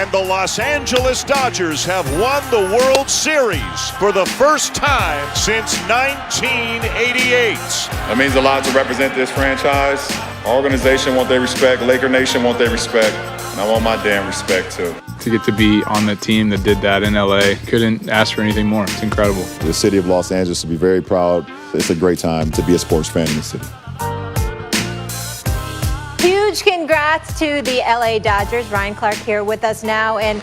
And the Los Angeles Dodgers have won the World Series for the first time since 1988. That means a lot to represent this franchise. Our organization want their respect, Laker Nation want their respect, and I want my damn respect too. To get to be on the team that did that in LA, couldn't ask for anything more. It's incredible. The city of Los Angeles should be very proud. It's a great time to be a sports fan in the city. Huge congrats to the LA Dodgers. Ryan Clark here with us now. And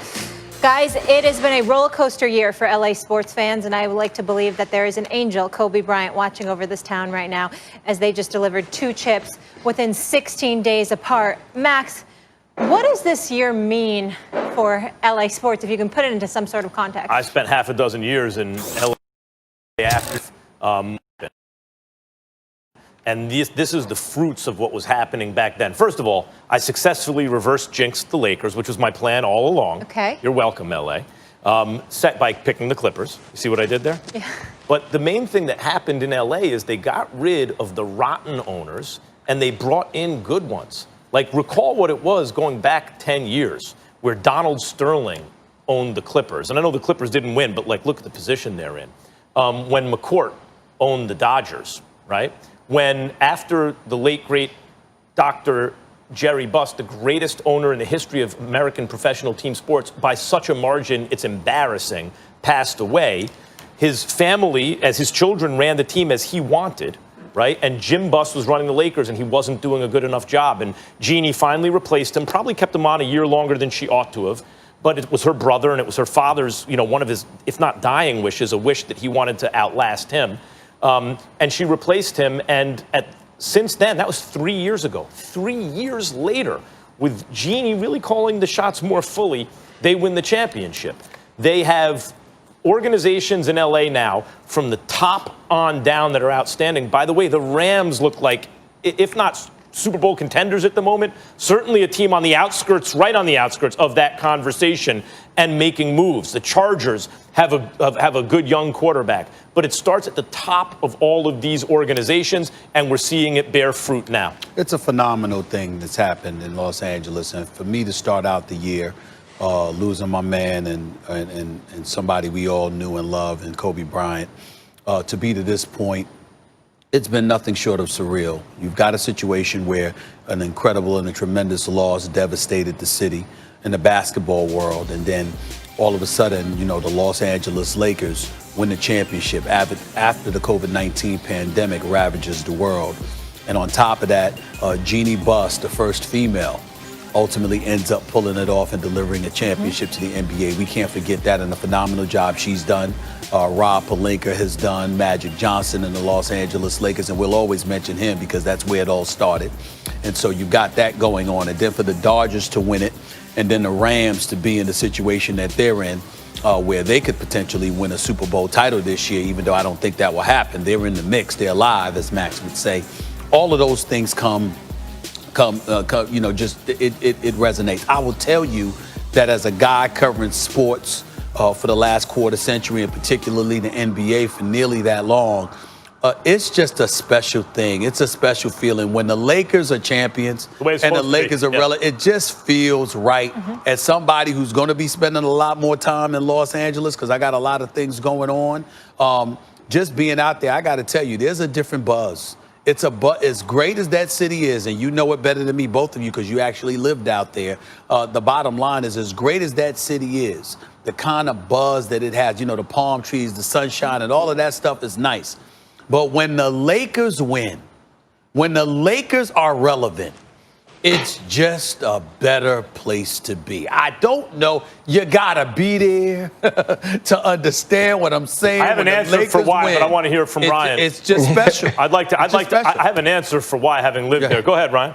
guys, it has been a roller coaster year for LA sports fans, and I would like to believe that there is an angel, Kobe Bryant, watching over this town right now as they just delivered 2 chips within 16 days apart. Max, what does this year mean for LA sports, if you can put it into some sort of context? I spent half a dozen years in LA after, and this is the fruits of what was happening back then. First of all, I successfully reverse jinxed the Lakers, which was my plan all along. Okay. You're welcome, LA. Set by picking the Clippers. You see what I did there? Yeah. But the main thing that happened in LA is they got rid of the rotten owners and they brought in good ones. Like, recall what it was going back 10 years where Donald Sterling owned the Clippers. And I know the Clippers didn't win, but, like, look at the position they're in. When McCourt owned the Dodgers, right? When, after the late, great Dr. Jerry Buss, the greatest owner in the history of American professional team sports, by such a margin it's embarrassing, passed away, his family, as his children, ran the team as he wanted, right? And Jim Buss was running the Lakers, and he wasn't doing a good enough job. And Jeannie finally replaced him, probably kept him on a year longer than she ought to have. But it was her brother, and it was her father's, you know, one of his, if not dying wishes, a wish that he wanted to outlast him. And she replaced him, and since then, that was 3 years ago. 3 years later, with Jeannie really calling the shots more fully, they win the championship. They have organizations in LA now from the top on down that are outstanding. By the way, the Rams look like, if not Super Bowl contenders at the moment, certainly a team on the outskirts, right on the outskirts of that conversation and making moves. The Chargers have a good young quarterback, but it starts at the top of all of these organizations, and we're seeing it bear fruit now. It's a phenomenal thing that's happened in Los Angeles, and for me to start out the year losing my man and somebody we all knew and loved, and Kobe Bryant, to be to this point, it's been nothing short of surreal. You've got a situation where an incredible and a tremendous loss devastated the city and the basketball world, and then all of a sudden, you know, the Los Angeles Lakers win the championship after the COVID-19 pandemic ravages the world. And on top of that, Jeannie Buss, the first female, ultimately ends up pulling it off and delivering a championship to the NBA. We can't forget that, and a phenomenal job she's done. Rob Pelinka has done, Magic Johnson and the Los Angeles Lakers, and we'll always mention him because that's where it all started. And so you got that going on. And then for the Dodgers to win it, and then the Rams to be in the situation that they're in, where they could potentially win a Super Bowl title this year, even though I don't think that will happen. They're in the mix. They're alive, as Max would say. All of those things you know, just it resonates. I will tell you that as a guy covering sports for the last quarter century, and particularly the NBA for nearly that long, it's just a special thing. It's a special feeling when the Lakers are champions and the Lakers are relevant. It just feels right. As somebody who's going to be spending a lot more time in Los Angeles, because I got a lot of things going on, just being out there, I got to tell you, there's a different buzz. It's as great as that city is, and you know it better than me, both of you, because you actually lived out there. The bottom line is, as great as that city is, the kind of buzz that it has, you know, the palm trees, the sunshine, and all of that stuff is nice. But when the Lakers win, when the Lakers are relevant, it's just a better place to be. I don't know. You got to be there to understand what I'm saying. I have an answer for why, but I want to hear from Ryan. It's just special. I have an answer for why, having lived there. Go ahead, Ryan.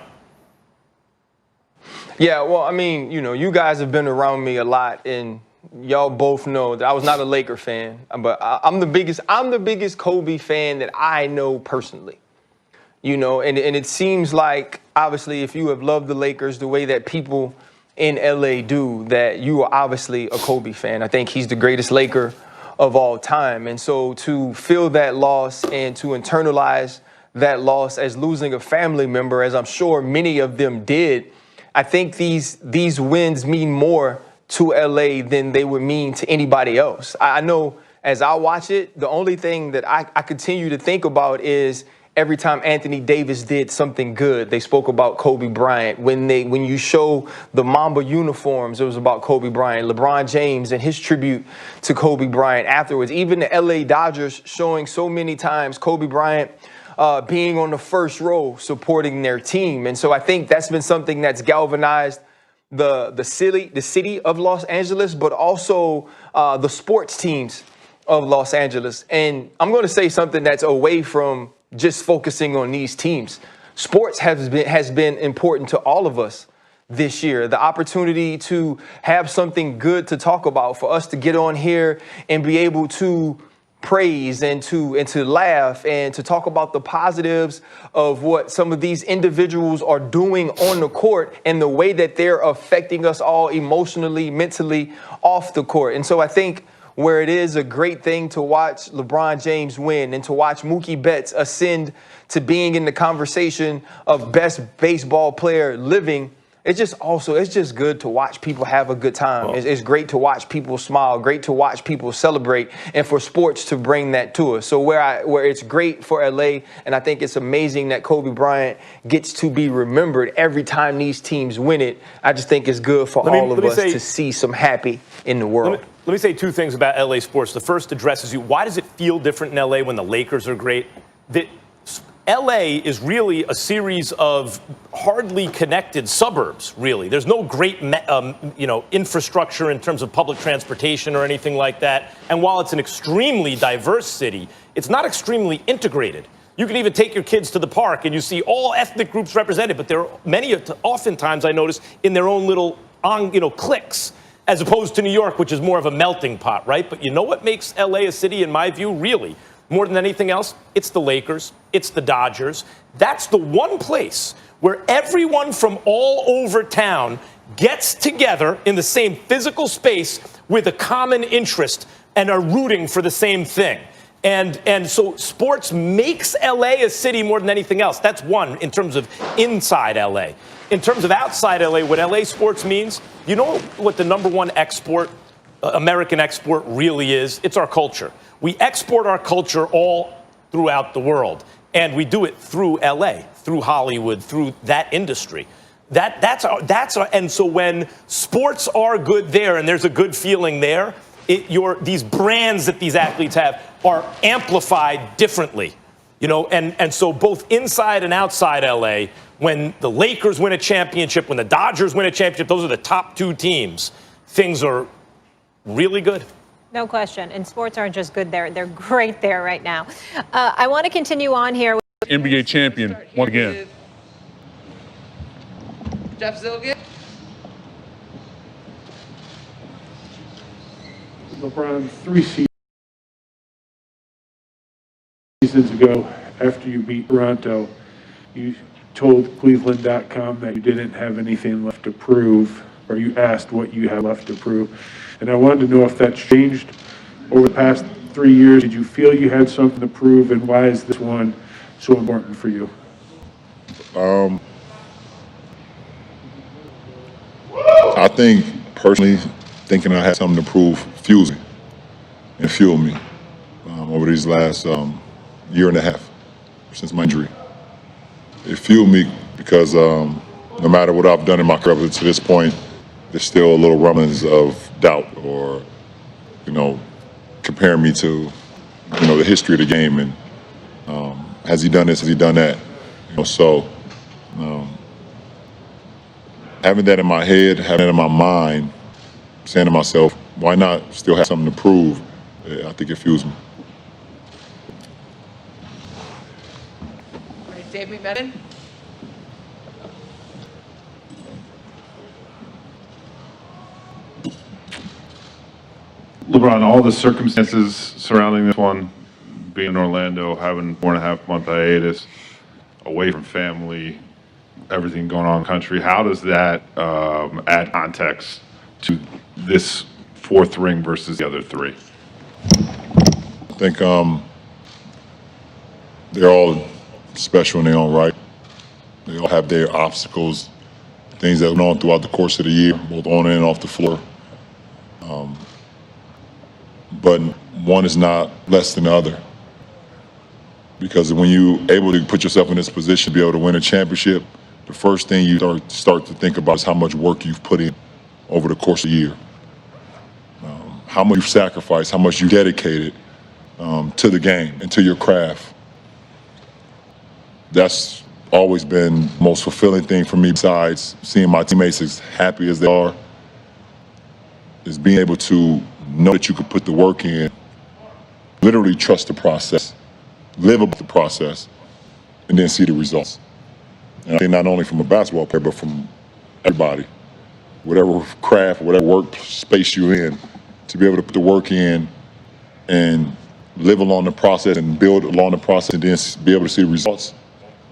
Yeah, well, I mean, you know, you guys have been around me a lot, and y'all both know that I was not a Laker fan, but I'm the biggest Kobe fan that I know personally. You know, and it seems like, obviously, if you have loved the Lakers the way that people in LA do, that you are obviously a Kobe fan. I think he's the greatest Laker of all time. And so to feel that loss and to internalize that loss as losing a family member, as I'm sure many of them did, I think these wins mean more to LA than they would mean to anybody else. I know as I watch it, the only thing that I continue to think about is every time Anthony Davis did something good, they spoke about Kobe Bryant. When you show the Mamba uniforms, it was about Kobe Bryant. LeBron James and his tribute to Kobe Bryant afterwards. Even the LA Dodgers showing so many times Kobe Bryant being on the first row supporting their team. And so I think that's been something that's galvanized the city of Los Angeles, but also the sports teams of Los Angeles. And I'm going to say something that's away from just focusing on these teams. Sports has been important to all of us this year. The opportunity to have something good to talk about, for us to get on here and be able to praise and to laugh and to talk about the positives of what some of these individuals are doing on the court and the way that they're affecting us all emotionally, mentally off the court. And so I think where it is a great thing to watch LeBron James win and to watch Mookie Betts ascend to being in the conversation of best baseball player living, it's just good to watch people have a good time. It's great to watch people smile, great to watch people celebrate, and for sports to bring that to us. So where it's great for LA, and I think it's amazing that Kobe Bryant gets to be remembered every time these teams win it, I just think it's good for all of us to see some happy in the world. Let me say two things about LA sports. The first addresses you. Why does it feel different in LA when the Lakers are great? LA is really a series of hardly connected suburbs, really. There's no great, infrastructure in terms of public transportation or anything like that. And while it's an extremely diverse city, it's not extremely integrated. You can even take your kids to the park and you see all ethnic groups represented, but there are many, oftentimes I notice, in their own little, cliques, as opposed to New York, which is more of a melting pot, right? But you know what makes LA a city, in my view, really? More than anything else, it's the Lakers, it's the Dodgers. That's the one place where everyone from all over town gets together in the same physical space with a common interest and are rooting for the same thing. And so sports makes LA a city more than anything else. That's one in terms of inside LA. In terms of outside LA, what LA sports means, you know what the number one export, American export really is? It's our culture. We export our culture all throughout the world, and we do it through LA, through Hollywood, through that industry. And so when sports are good there and there's a good feeling there, these brands that these athletes have are amplified differently, and so both inside and outside LA, when the Lakers win a championship, when the Dodgers win a championship, those are the top two teams, things are really good. No question. And sports aren't just good there. They're great there right now. I want to continue on here. NBA champion, once again. Jeff Zilgit. LeBron, 3 seasons ago, after you beat Toronto, you told Cleveland.com that you didn't have anything left to prove, or you asked what you had left to prove. And I wanted to know if that's changed over the past 3 years. Did you feel you had something to prove, and why is this one so important for you? I think, personally, thinking I had something to prove fuels me and fueled me over these last year and a half since my injury. It fueled me because no matter what I've done in my career to this point, there's still a little rumblings of doubt or, comparing me to, the history of the game and has he done this, has he done that? Having that in my head, having it in my mind, saying to myself, why not still have something to prove? I think it fuels me. All right, Dave McMenamin. LeBron, all the circumstances surrounding this one, being in Orlando, having 4.5 month hiatus, away from family, everything going on in the country, how does that add context to this fourth ring versus the other three? I think they're all special in their own right. They all have their obstacles, things that went on throughout the course of the year, both on and off the floor. But one is not less than the other. Because when you're able to put yourself in this position to be able to win a championship, the first thing you start to think about is how much work you've put in over the course of the year. How much you've sacrificed, how much you dedicated to the game and to your craft. That's always been the most fulfilling thing for me, besides seeing my teammates as happy as they are, is being able to know that you could put the work in, literally trust the process, live up the process, and then see the results. And I think not only from a basketball player, but from everybody, whatever craft, whatever work space you're in, to be able to put the work in and live along the process and build along the process and then be able to see the results.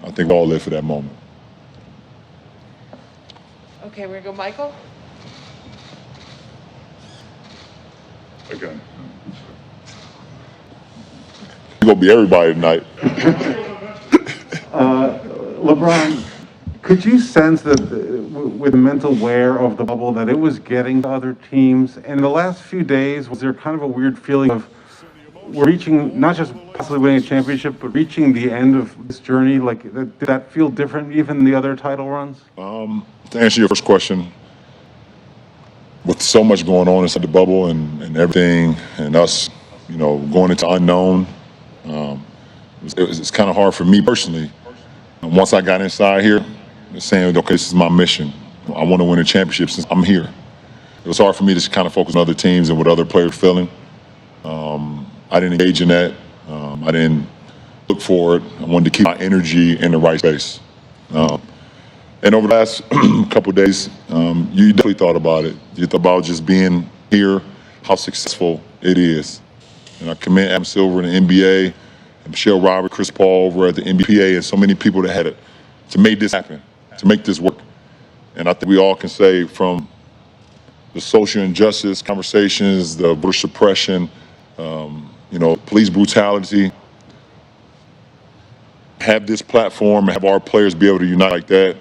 I think we all live for that moment. Okay, we're gonna go Michael. Okay. It's gonna be everybody tonight. LeBron, could you sense that with the mental wear of the bubble that it was getting to other teams? And the last few days, was there kind of a weird feeling of we're reaching, not just possibly winning a championship, but reaching the end of this journey? Like, did that feel different even than the other title runs? To answer your first question, with so much going on inside the bubble and everything, and us, going into unknown, it's kind of hard for me personally. Once I got inside here, saying, okay, this is my mission. I want to win a championship since I'm here. It was hard for me to kind of focus on other teams and what other players were feeling. I didn't engage in that. I didn't look for it. I wanted to keep my energy in the right space. And over the last couple of days, you definitely thought about it. You thought about just being here, how successful it is. And I commend Adam Silver and the NBA, and Michelle Roberts, Chris Paul over at the NBPA, and so many people that had it to make this happen, to make this work. And I think we all can say, from the social injustice conversations, the voter suppression, police brutality, have this platform and have our players be able to unite like that